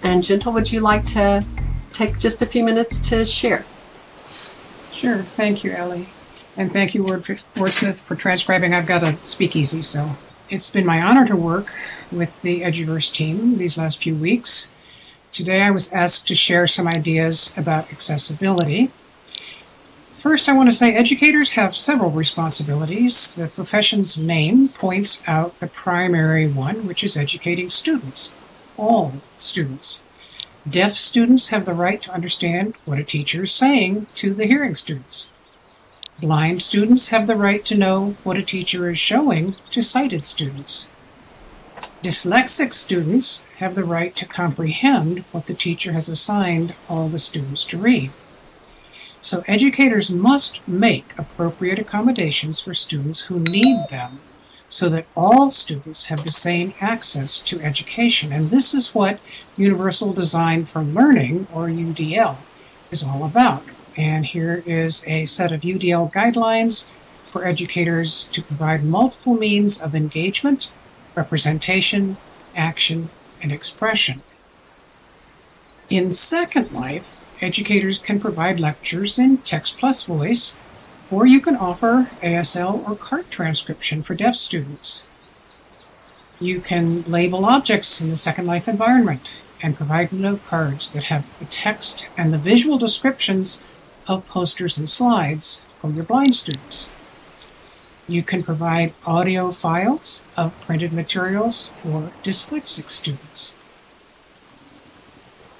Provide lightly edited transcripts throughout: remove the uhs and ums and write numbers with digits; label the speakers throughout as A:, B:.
A: And Gentle, would you like to take just a few minutes to share?
B: Sure. Thank you, Ellie. And thank you, Wordsmith, for transcribing. I've got a speakeasy, so it's been my honor to work with the Eduverse team these last few weeks. Today I was asked to share some ideas about accessibility. First, I want to say educators have several responsibilities. The profession's name points out the primary one, which is educating students, all students. Deaf students have the right to understand what a teacher is saying to the hearing students. Blind students have the right to know what a teacher is showing to sighted students. Dyslexic students have the right to comprehend what the teacher has assigned all the students to read. So educators must make appropriate accommodations for students who need them so that all students have the same access to education. And this is what Universal Design for Learning, or UDL, is all about. And here is a set of UDL guidelines for educators to provide multiple means of engagement, representation, action, and expression. In Second Life, educators can provide lectures in text plus voice, or you can offer ASL or CART transcription for deaf students. You can label objects in the Second Life environment and provide note cards that have the text and the visual descriptions of posters and slides for your blind students. You can provide audio files of printed materials for dyslexic students.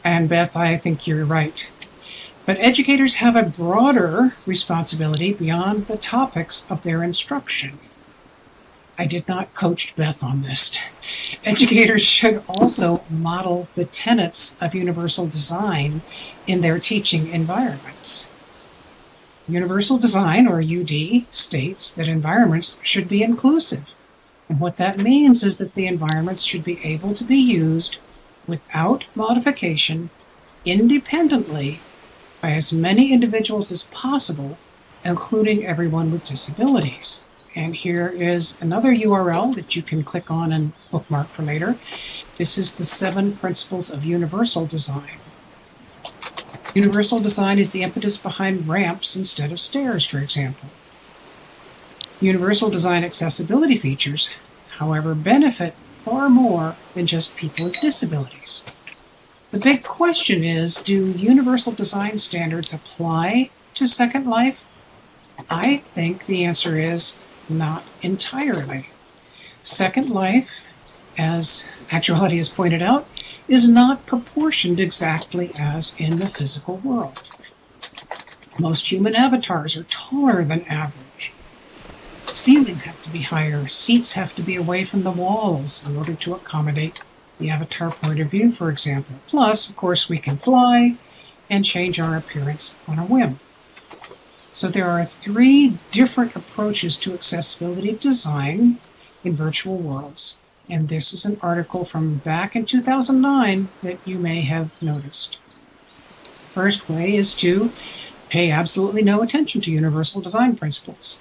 B: And Beth, I think you're right. But educators have a broader responsibility beyond the topics of their instruction. I did not coach Beth on this. Educators should also model the tenets of universal design in their teaching environments. Universal Design, or UD, states that environments should be inclusive. And what that means is that the environments should be able to be used without modification, independently, by as many individuals as possible, including everyone with disabilities. And here is another URL that you can click on and bookmark for later. This is the 7 principles of universal design. Universal design is the impetus behind ramps instead of stairs, for example. Universal design accessibility features, however, benefit far more than just people with disabilities. The big question is, do universal design standards apply to Second Life? I think the answer is not entirely. Second Life, as Actuality has pointed out, is not proportioned exactly as in the physical world. Most human avatars are taller than average. Ceilings have to be higher, seats have to be away from the walls in order to accommodate the avatar point of view, for example. Plus, of course, we can fly and change our appearance on a whim. So there are 3 different approaches to accessibility design in virtual worlds. And this is an article from back in 2009 that you may have noticed. First way is to pay absolutely no attention to universal design principles.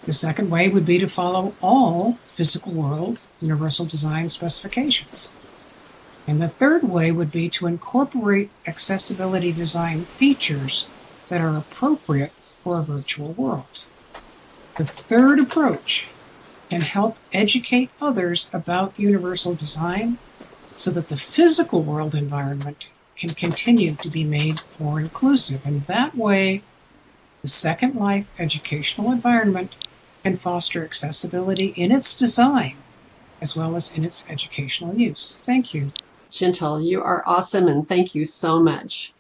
B: The second way would be to follow all physical world universal design specifications. And the third way would be to incorporate accessibility design features that are appropriate for a virtual world. The third approach can help educate others about universal design so that the physical world environment can continue to be made more inclusive. And that way, the Second Life educational environment can foster accessibility in its design as well as in its educational use. Thank you.
A: Gentle, you are awesome, and thank you so much.